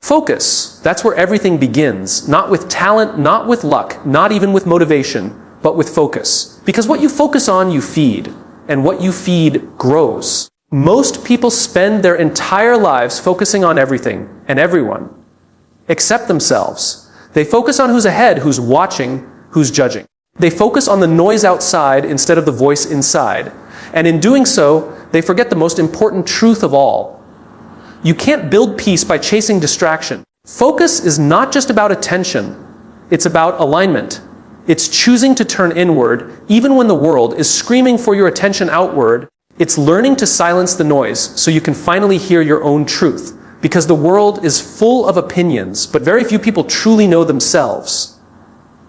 Focus, that's where everything begins. Not with talent, not with luck, not even with motivation, but with focus. Because what you focus on, you feed. And what you feed grows. Most people spend their entire lives focusing on everything and everyone, except themselves. They focus on who's ahead, who's watching, who's judging. They focus on the noise outside instead of the voice inside. And in doing so, they forget the most important truth of all. You can't build peace by chasing distraction. Focus is not just about attention. It's about alignment. It's choosing to turn inward, even when the world is screaming for your attention outward. It's learning to silence the noise so you can finally hear your own truth. Because the world is full of opinions, but very few people truly know themselves.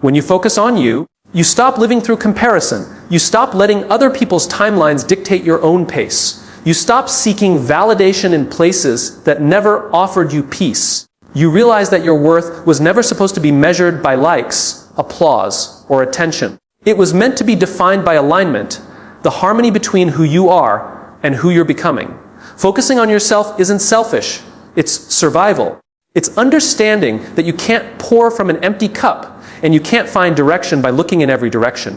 When you focus on you, you stop living through comparison. You stop letting other people's timelines dictate your own pace. You stop seeking validation in places that never offered you peace. You realize that your worth was never supposed to be measured by likes, applause, or attention. It was meant to be defined by alignment, the harmony between who you are and who you're becoming. Focusing on yourself isn't selfish. It's survival. It's understanding that you can't pour from an empty cup and you can't find direction by looking in every direction.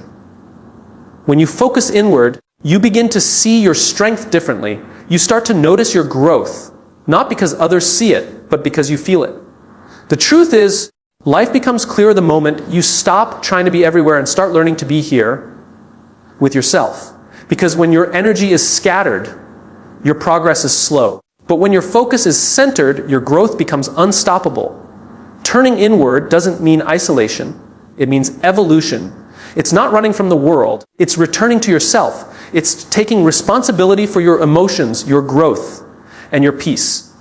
When you focus inward, you begin to see your strength differently. You start to notice your growth, not because others see it, but because you feel it. The truth is, life becomes clearer the moment you stop trying to be everywhere and start learning to be here with yourself. Because when your energy is scattered, your progress is slow. But when your focus is centered, your growth becomes unstoppable. Turning inward doesn't mean isolation. It means evolution. It's not running from the world. It's returning to yourself. It's taking responsibility for your emotions, your growth, and your peace.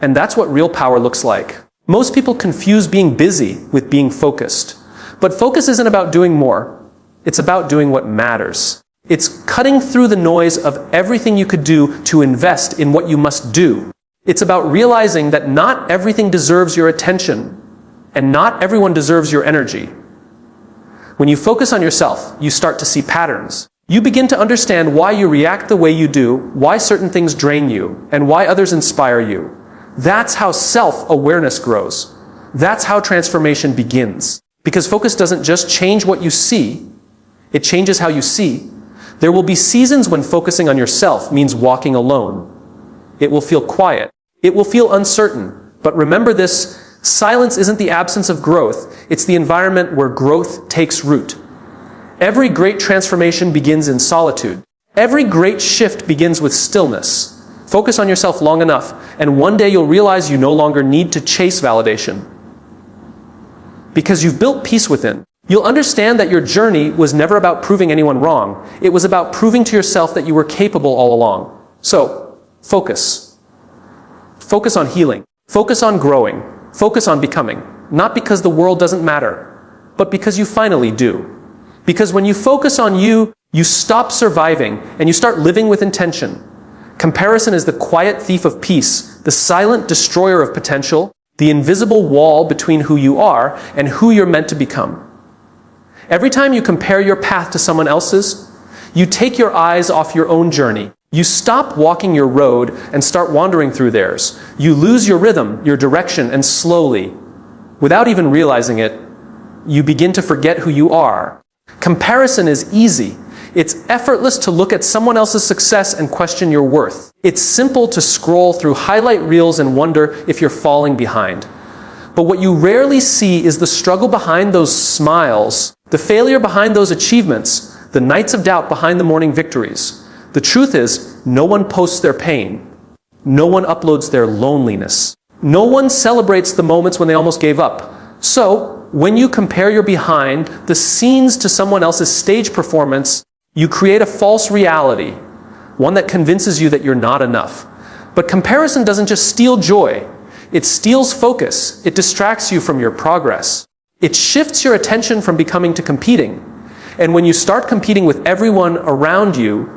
And that's what real power looks like. Most people confuse being busy with being focused. But focus isn't about doing more. It's about doing what matters. It's cutting through the noise of everything you could do to invest in what you must do. It's about realizing that not everything deserves your attention, and not everyone deserves your energy. When you focus on yourself, you start to see patterns. You begin to understand why you react the way you do, why certain things drain you, and why others inspire you. That's how self-awareness grows. That's how transformation begins. Because focus doesn't just change what you see, it changes how you see. There will be seasons when focusing on yourself means walking alone. It will feel quiet. It will feel uncertain. But remember this, silence isn't the absence of growth. It's the environment where growth takes root. Every great transformation begins in solitude. Every great shift begins with stillness. Focus on yourself long enough, and one day you'll realize you no longer need to chase validation. Because you've built peace within. You'll understand that your journey was never about proving anyone wrong. It was about proving to yourself that you were capable all along. So, focus. Focus on healing. Focus on growing. Focus on becoming. Not because the world doesn't matter, but because you finally do. Because when you focus on you, you stop surviving and you start living with intention. Comparison is the quiet thief of peace, the silent destroyer of potential, the invisible wall between who you are and who you're meant to become. Every time you compare your path to someone else's, you take your eyes off your own journey. You stop walking your road and start wandering through theirs. You lose your rhythm, your direction, and slowly, without even realizing it, you begin to forget who you are. Comparison is easy. It's effortless to look at someone else's success and question your worth. It's simple to scroll through highlight reels and wonder if you're falling behind. But what you rarely see is the struggle behind those smiles, the failure behind those achievements, the nights of doubt behind the morning victories. The truth is, no one posts their pain. No one uploads their loneliness. No one celebrates the moments when they almost gave up. So, when you compare your behind the scenes to someone else's stage performance, you create a false reality, one that convinces you that you're not enough. But comparison doesn't just steal joy. It steals focus. It distracts you from your progress. It shifts your attention from becoming to competing. And when you start competing with everyone around you,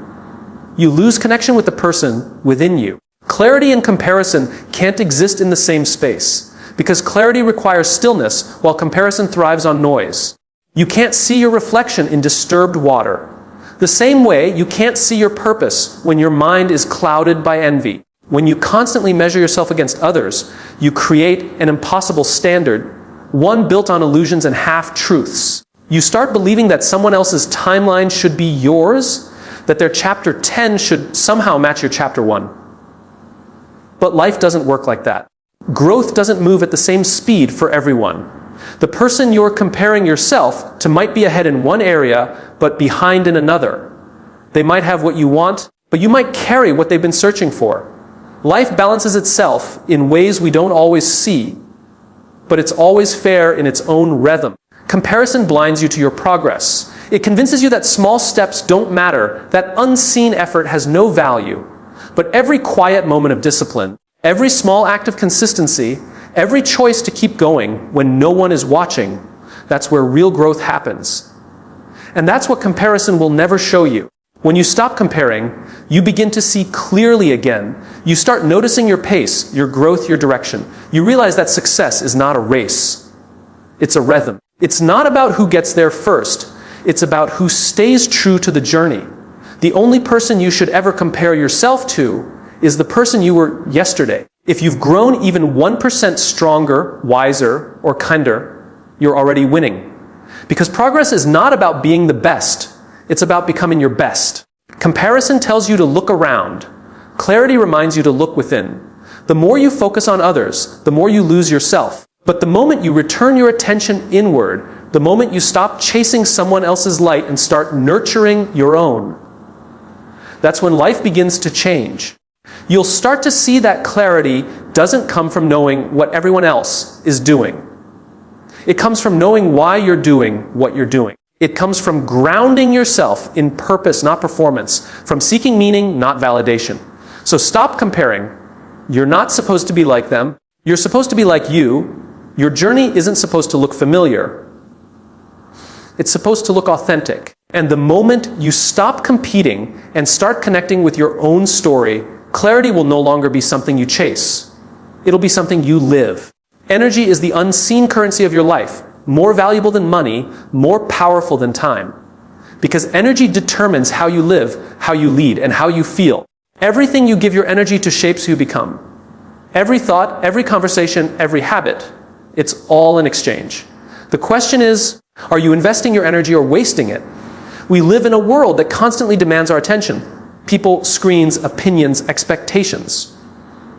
you lose connection with the person within you. Clarity and comparison can't exist in the same space, because clarity requires stillness while comparison thrives on noise. You can't see your reflection in disturbed water. The same way, you can't see your purpose when your mind is clouded by envy. When you constantly measure yourself against others, you create an impossible standard, one built on illusions and half-truths. You start believing that someone else's timeline should be yours, that their chapter 10 should somehow match your chapter 1. But life doesn't work like that. Growth doesn't move at the same speed for everyone. The person you're comparing yourself to might be ahead in one area, but behind in another. They might have what you want, but you might carry what they've been searching for. Life balances itself in ways we don't always see, but it's always fair in its own rhythm. Comparison blinds you to your progress. It convinces you that small steps don't matter, that unseen effort has no value. But every quiet moment of discipline, every small act of consistency, every choice to keep going when no one is watching, that's where real growth happens. And that's what comparison will never show you. When you stop comparing, you begin to see clearly again. You start noticing your pace, your growth, your direction. You realize that success is not a race. It's a rhythm. It's not about who gets there first. It's about who stays true to the journey. The only person you should ever compare yourself to is the person you were yesterday. If you've grown even 1% stronger, wiser, or kinder, you're already winning. Because progress is not about being the best. It's about becoming your best. Comparison tells you to look around. Clarity reminds you to look within. The more you focus on others, the more you lose yourself. But the moment you return your attention inward, the moment you stop chasing someone else's light and start nurturing your own, that's when life begins to change. You'll start to see that clarity doesn't come from knowing what everyone else is doing. It comes from knowing why you're doing what you're doing. It comes from grounding yourself in purpose, not performance, from seeking meaning, not validation. So stop comparing. You're not supposed to be like them. You're supposed to be like you. Your journey isn't supposed to look familiar. It's supposed to look authentic. And the moment you stop competing and start connecting with your own story, clarity will no longer be something you chase. It'll be something you live. Energy is the unseen currency of your life, more valuable than money, more powerful than time. Because energy determines how you live, how you lead, and how you feel. Everything you give your energy to shapes who you become. Every thought, every conversation, every habit, it's all in exchange. The question is, are you investing your energy or wasting it? We live in a world that constantly demands our attention. People, screens, opinions, expectations.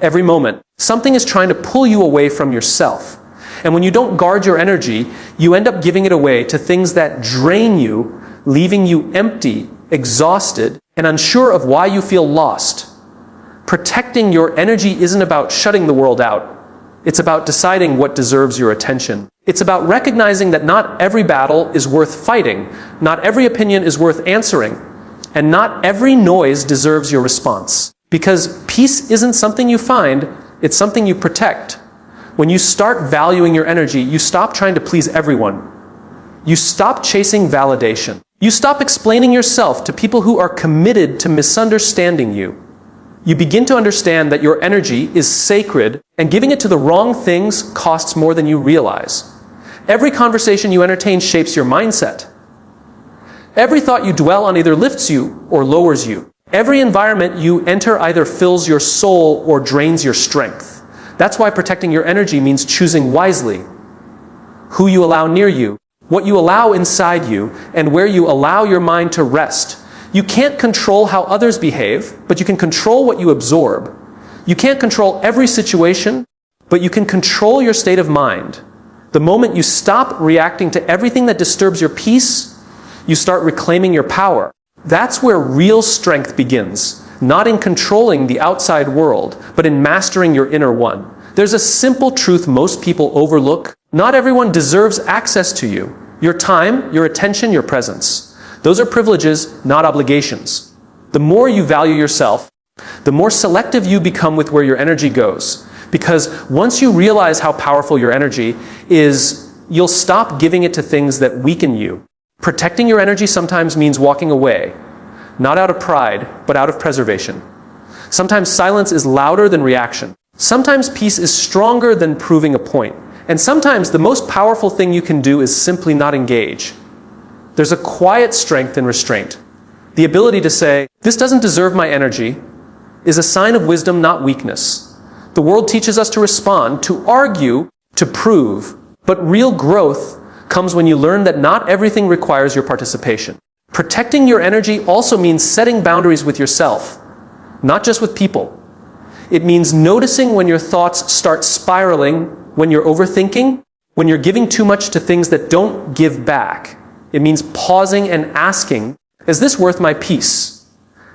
Every moment, something is trying to pull you away from yourself. And when you don't guard your energy, you end up giving it away to things that drain you, leaving you empty, exhausted, and unsure of why you feel lost. Protecting your energy isn't about shutting the world out. It's about deciding what deserves your attention. It's about recognizing that not every battle is worth fighting, not every opinion is worth answering, and not every noise deserves your response. Because peace isn't something you find, it's something you protect. When you start valuing your energy, you stop trying to please everyone. You stop chasing validation. You stop explaining yourself to people who are committed to misunderstanding you. You begin to understand that your energy is sacred, and giving it to the wrong things costs more than you realize. Every conversation you entertain shapes your mindset. Every thought you dwell on either lifts you or lowers you. Every environment you enter either fills your soul or drains your strength. That's why protecting your energy means choosing wisely. Who you allow near you, what you allow inside you, and where you allow your mind to rest. You can't control how others behave, but you can control what you absorb. You can't control every situation, but you can control your state of mind. The moment you stop reacting to everything that disturbs your peace, you start reclaiming your power. That's where real strength begins, not in controlling the outside world, but in mastering your inner one. There's a simple truth most people overlook. Not everyone deserves access to you. Your time, your attention, your presence. Those are privileges, not obligations. The more you value yourself, the more selective you become with where your energy goes. Because once you realize how powerful your energy is, you'll stop giving it to things that weaken you. Protecting your energy sometimes means walking away, not out of pride, but out of preservation. Sometimes silence is louder than reaction. Sometimes peace is stronger than proving a point. And sometimes the most powerful thing you can do is simply not engage. There's a quiet strength in restraint. The ability to say, this doesn't deserve my energy, is a sign of wisdom, not weakness. The world teaches us to respond, to argue, to prove. But real growth comes when you learn that not everything requires your participation. Protecting your energy also means setting boundaries with yourself, not just with people. It means noticing when your thoughts start spiraling, when you're overthinking, when you're giving too much to things that don't give back. It means pausing and asking, is this worth my peace?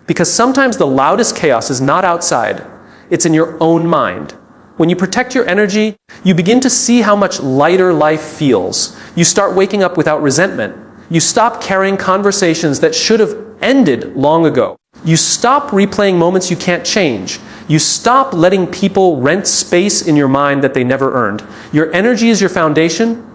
Because sometimes the loudest chaos is not outside, it's in your own mind. When you protect your energy, you begin to see how much lighter life feels. You start waking up without resentment. You stop carrying conversations that should have ended long ago. You stop replaying moments you can't change. You stop letting people rent space in your mind that they never earned. Your energy is your foundation,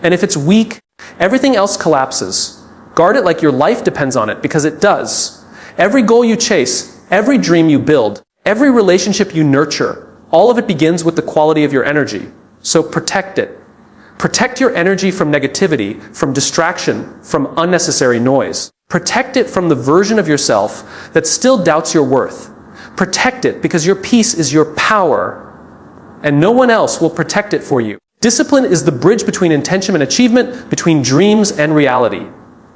and if it's weak, everything else collapses. Guard it like your life depends on it, because it does. Every goal you chase, every dream you build, every relationship you nurture, all of it begins with the quality of your energy. So protect it. Protect your energy from negativity, from distraction, from unnecessary noise. Protect it from the version of yourself that still doubts your worth. Protect it because your peace is your power, and no one else will protect it for you. Discipline is the bridge between intention and achievement, between dreams and reality.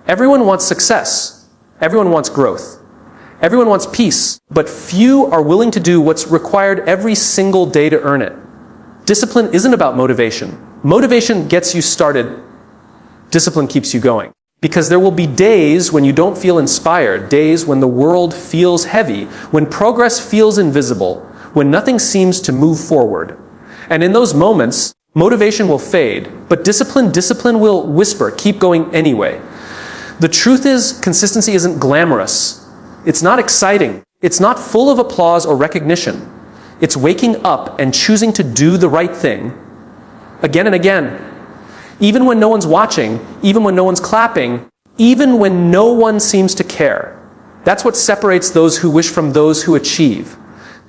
Everyone wants success. Everyone wants growth. Everyone wants peace, but few are willing to do what's required every single day to earn it. Discipline isn't about motivation. Motivation gets you started. Discipline keeps you going. Because there will be days when you don't feel inspired, days when the world feels heavy, when progress feels invisible, when nothing seems to move forward. And in those moments, motivation will fade, but discipline will whisper, keep going anyway. The truth is, consistency isn't glamorous. It's not exciting. It's not full of applause or recognition. It's waking up and choosing to do the right thing again and again. Even when no one's watching, even when no one's clapping, even when no one seems to care. That's what separates those who wish from those who achieve.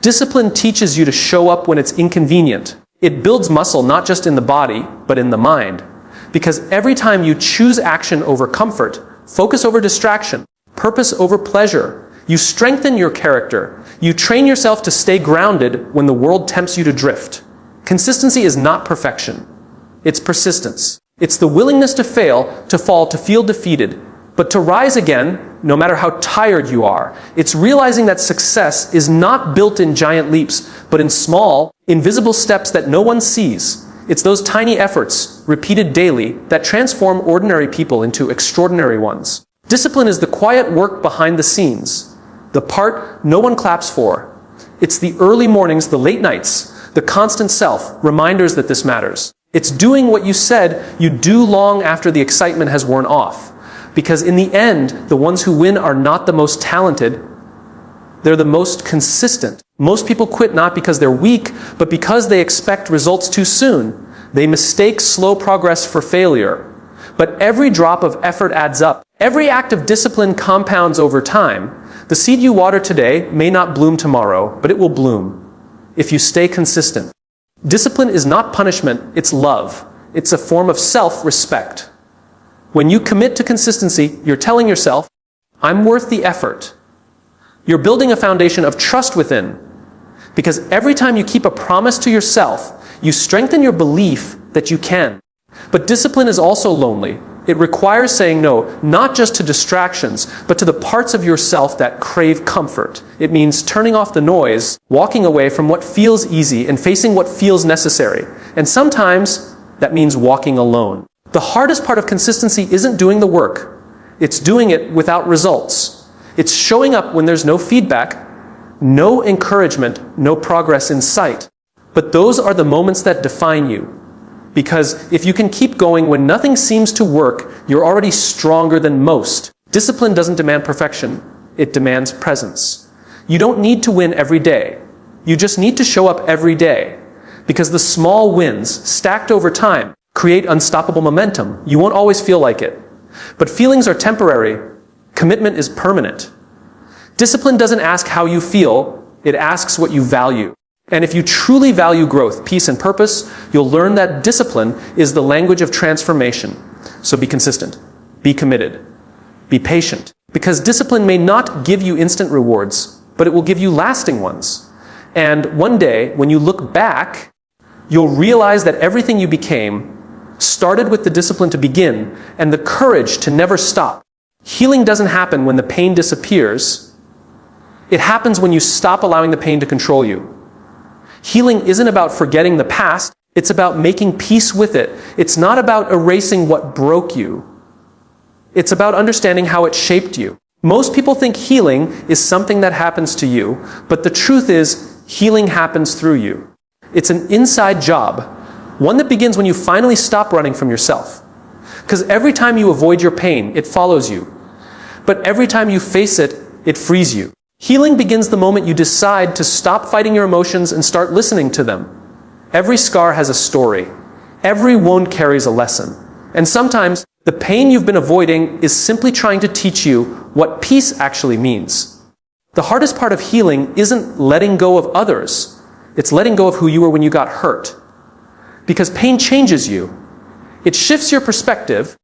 Discipline teaches you to show up when it's inconvenient. It builds muscle not just in the body, but in the mind. Because every time you choose action over comfort, focus over distraction, purpose over pleasure, you strengthen your character. You train yourself to stay grounded when the world tempts you to drift. Consistency is not perfection. It's persistence. It's the willingness to fail, to fall, to feel defeated, but to rise again, no matter how tired you are. It's realizing that success is not built in giant leaps, but in small, invisible steps that no one sees. It's those tiny efforts, repeated daily, that transform ordinary people into extraordinary ones. Discipline is the quiet work behind the scenes, the part no one claps for. It's the early mornings, the late nights, the constant self, reminders that this matters. It's doing what you said you do long after the excitement has worn off. Because in the end, the ones who win are not the most talented, they're the most consistent. Most people quit not because they're weak, but because they expect results too soon. They mistake slow progress for failure. But every drop of effort adds up. Every act of discipline compounds over time. The seed you water today may not bloom tomorrow, but it will bloom if you stay consistent. Discipline is not punishment, it's love. It's a form of self-respect. When you commit to consistency, you're telling yourself, I'm worth the effort. You're building a foundation of trust within. Because every time you keep a promise to yourself, you strengthen your belief that you can. But discipline is also lonely. It requires saying no, not just to distractions, but to the parts of yourself that crave comfort. It means turning off the noise, walking away from what feels easy, and facing what feels necessary. And sometimes that means walking alone. The hardest part of consistency isn't doing the work. It's doing it without results. It's showing up when there's no feedback, no encouragement, no progress in sight. But those are the moments that define you. Because if you can keep going when nothing seems to work, you're already stronger than most. Discipline doesn't demand perfection. It demands presence. You don't need to win every day. You just need to show up every day. Because the small wins, stacked over time, create unstoppable momentum. You won't always feel like it. But feelings are temporary. Commitment is permanent. Discipline doesn't ask how you feel. It asks what you value. And if you truly value growth, peace, and purpose, you'll learn that discipline is the language of transformation. So be consistent. Be committed. Be patient. Because discipline may not give you instant rewards, but it will give you lasting ones. And one day, when you look back, you'll realize that everything you became started with the discipline to begin and the courage to never stop. Healing doesn't happen when the pain disappears. It happens when you stop allowing the pain to control you. Healing isn't about forgetting the past. It's about making peace with it. It's not about erasing what broke you. It's about understanding how it shaped you. Most people think healing is something that happens to you, but the truth is, healing happens through you. It's an inside job, one that begins when you finally stop running from yourself. Because every time you avoid your pain, it follows you. But every time you face it, it frees you. Healing begins the moment you decide to stop fighting your emotions and start listening to them. Every scar has a story. Every wound carries a lesson. And sometimes, the pain you've been avoiding is simply trying to teach you what peace actually means. The hardest part of healing isn't letting go of others. It's letting go of who you were when you got hurt. Because pain changes you. It shifts your perspective,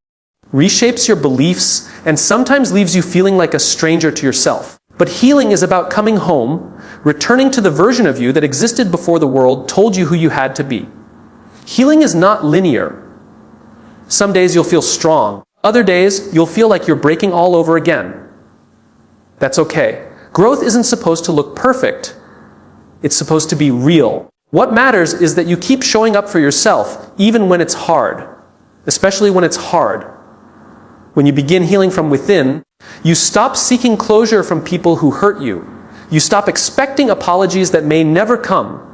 reshapes your beliefs, and sometimes leaves you feeling like a stranger to yourself. But healing is about coming home, returning to the version of you that existed before the world told you who you had to be. Healing is not linear. Some days you'll feel strong. Other days you'll feel like you're breaking all over again. That's okay. Growth isn't supposed to look perfect. It's supposed to be real. What matters is that you keep showing up for yourself, even when it's hard. Especially when it's hard. When you begin healing from within, you stop seeking closure from people who hurt you. You stop expecting apologies that may never come.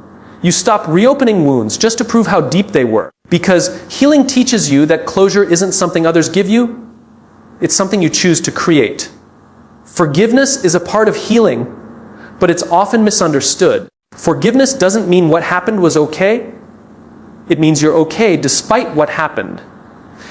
You stop reopening wounds just to prove how deep they were. Because healing teaches you that closure isn't something others give you, it's something you choose to create. Forgiveness is a part of healing, but it's often misunderstood. Forgiveness doesn't mean what happened was okay. It means you're okay despite what happened.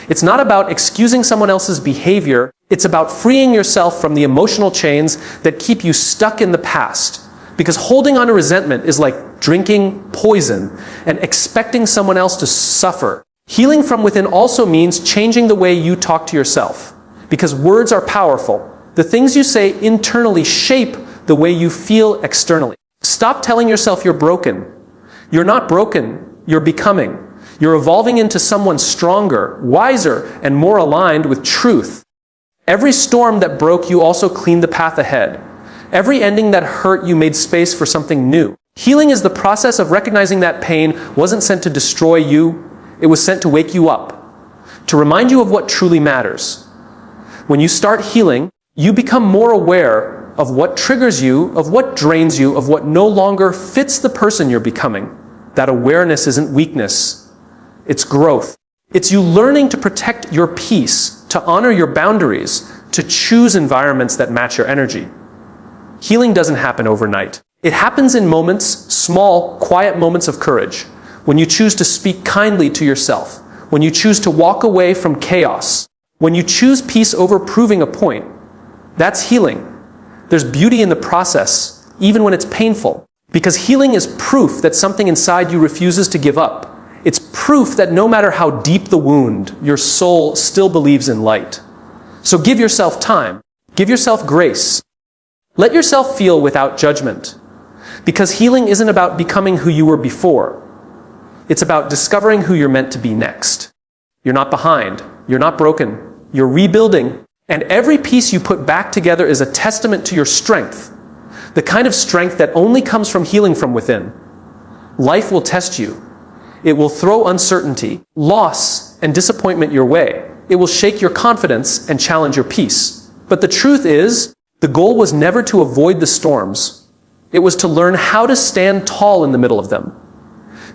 It's not about excusing someone else's behavior. It's about freeing yourself from the emotional chains that keep you stuck in the past. Because holding on to resentment is like drinking poison and expecting someone else to suffer. Healing from within also means changing the way you talk to yourself. Because words are powerful. The things you say internally shape the way you feel externally. Stop telling yourself you're broken. You're not broken. You're becoming. You're evolving into someone stronger, wiser, and more aligned with truth. Every storm that broke you also cleaned the path ahead. Every ending that hurt you made space for something new. Healing is the process of recognizing that pain wasn't sent to destroy you. It was sent to wake you up, to remind you of what truly matters. When you start healing, you become more aware of what triggers you, of what drains you, of what no longer fits the person you're becoming. That awareness isn't weakness. It's growth. It's you learning to protect your peace, to honor your boundaries, to choose environments that match your energy. Healing doesn't happen overnight. It happens in moments, small, quiet moments of courage, when you choose to speak kindly to yourself, when you choose to walk away from chaos, when you choose peace over proving a point. That's healing. There's beauty in the process, even when it's painful, because healing is proof that something inside you refuses to give up. It's proof that no matter how deep the wound, your soul still believes in light. So give yourself time. Give yourself grace. Let yourself feel without judgment. Because healing isn't about becoming who you were before. It's about discovering who you're meant to be next. You're not behind. You're not broken. You're rebuilding. And every piece you put back together is a testament to your strength. The kind of strength that only comes from healing from within. Life will test you. It will throw uncertainty, loss, and disappointment your way. It will shake your confidence and challenge your peace. But the truth is, the goal was never to avoid the storms. It was to learn how to stand tall in the middle of them.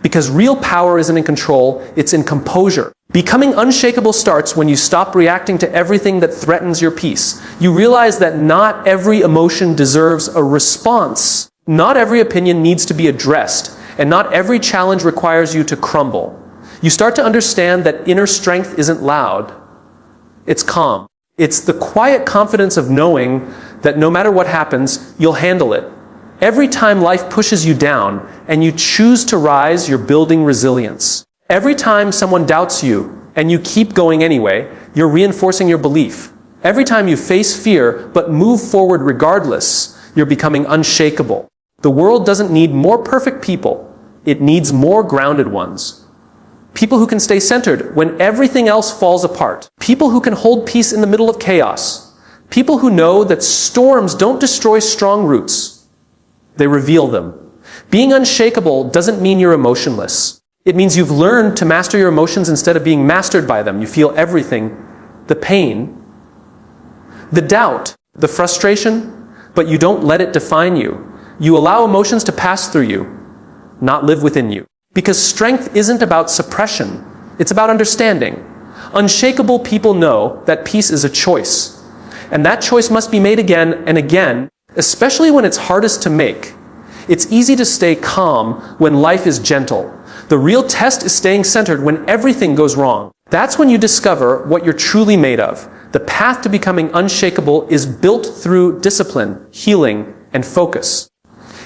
Because real power isn't in control, it's in composure. Becoming unshakable starts when you stop reacting to everything that threatens your peace. You realize that not every emotion deserves a response. Not every opinion needs to be addressed, and not every challenge requires you to crumble. You start to understand that inner strength isn't loud. It's calm. It's the quiet confidence of knowing that no matter what happens, you'll handle it. Every time life pushes you down and you choose to rise, you're building resilience. Every time someone doubts you and you keep going anyway, you're reinforcing your belief. Every time you face fear but move forward regardless, you're becoming unshakable. The world doesn't need more perfect people. It needs more grounded ones. People who can stay centered when everything else falls apart. People who can hold peace in the middle of chaos. People who know that storms don't destroy strong roots. They reveal them. Being unshakable doesn't mean you're emotionless. It means you've learned to master your emotions instead of being mastered by them. You feel everything, the pain, the doubt, the frustration, but you don't let it define you. You allow emotions to pass through you, not live within you. Because strength isn't about suppression. It's about understanding. Unshakable people know that peace is a choice. And that choice must be made again and again, especially when it's hardest to make. It's easy to stay calm when life is gentle. The real test is staying centered when everything goes wrong. That's when you discover what you're truly made of. The path to becoming unshakable is built through discipline, healing, and focus.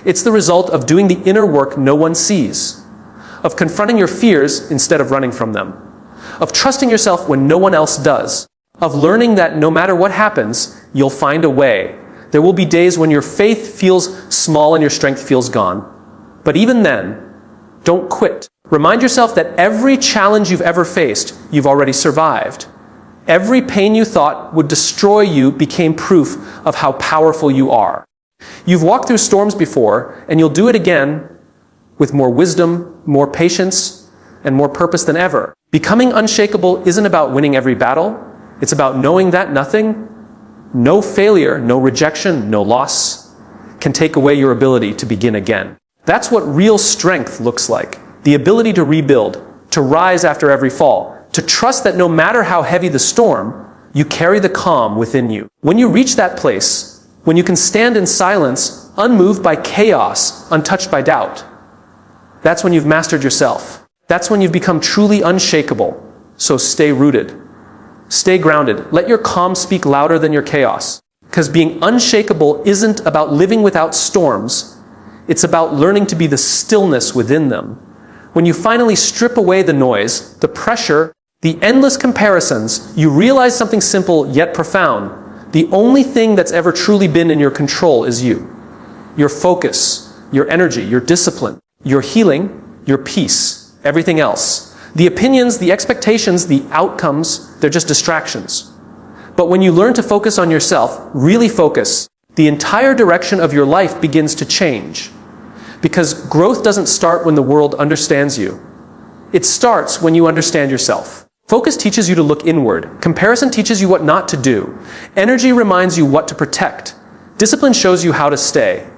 It's the result of doing the inner work no one sees, of confronting your fears instead of running from them, of trusting yourself when no one else does, of learning that no matter what happens, you'll find a way. There will be days when your faith feels small and your strength feels gone. But even then, don't quit. Remind yourself that every challenge you've ever faced, you've already survived. Every pain you thought would destroy you became proof of how powerful you are. You've walked through storms before, and you'll do it again with more wisdom, more patience, and more purpose than ever. Becoming unshakable isn't about winning every battle. It's about knowing that nothing, no failure, no rejection, no loss, can take away your ability to begin again. That's what real strength looks like. The ability to rebuild, to rise after every fall, to trust that no matter how heavy the storm, you carry the calm within you. When you reach that place, when you can stand in silence, unmoved by chaos, untouched by doubt, that's when you've mastered yourself. That's when you've become truly unshakable. So stay rooted. Stay grounded. Let your calm speak louder than your chaos. Because being unshakable isn't about living without storms. It's about learning to be the stillness within them. When you finally strip away the noise, the pressure, the endless comparisons, you realize something simple yet profound. The only thing that's ever truly been in your control is you. Your focus, your energy, your discipline, your healing, your peace, everything else. The opinions, the expectations, the outcomes, they're just distractions. But when you learn to focus on yourself, really focus, the entire direction of your life begins to change. Because growth doesn't start when the world understands you. It starts when you understand yourself. Focus teaches you to look inward. Comparison teaches you what not to do. Energy reminds you what to protect. Discipline shows you how to stay.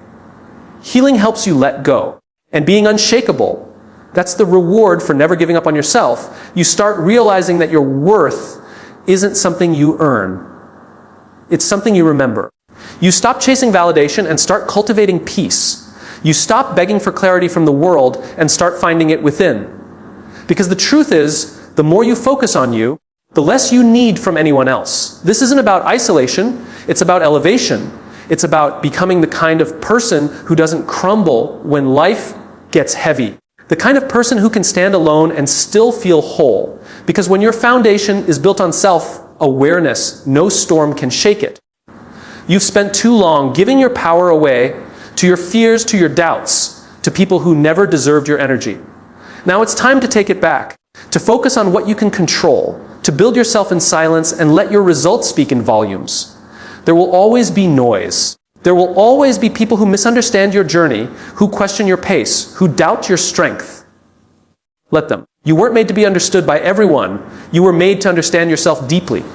Healing helps you let go. And being unshakable, that's the reward for never giving up on yourself. You start realizing that your worth isn't something you earn. It's something you remember. You stop chasing validation and start cultivating peace. You stop begging for clarity from the world and start finding it within. Because the truth is, the more you focus on you, the less you need from anyone else. This isn't about isolation, it's about elevation. It's about becoming the kind of person who doesn't crumble when life gets heavy. The kind of person who can stand alone and still feel whole. Because when your foundation is built on self-awareness, no storm can shake it. You've spent too long giving your power away to your fears, to your doubts, to people who never deserved your energy. Now it's time to take it back, to focus on what you can control, to build yourself in silence and let your results speak in volumes. There will always be noise. There will always be people who misunderstand your journey, who question your pace, who doubt your strength. Let them. You weren't made to be understood by everyone. You were made to understand yourself deeply.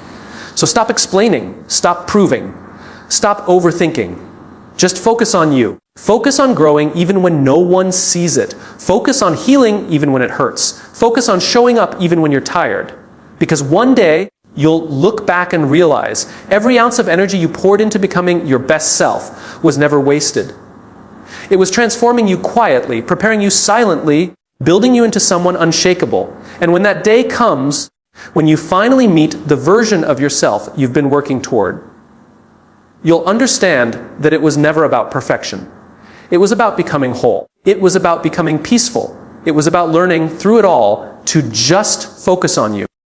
So stop explaining, stop proving, stop overthinking. Just focus on you. Focus on growing even when no one sees it. Focus on healing even when it hurts. Focus on showing up even when you're tired. Because one day, you'll look back and realize every ounce of energy you poured into becoming your best self was never wasted. It was transforming you quietly, preparing you silently, building you into someone unshakable. And when that day comes, when you finally meet the version of yourself you've been working toward, you'll understand that it was never about perfection. It was about becoming whole. It was about becoming peaceful. It was about learning through it all to just focus on you.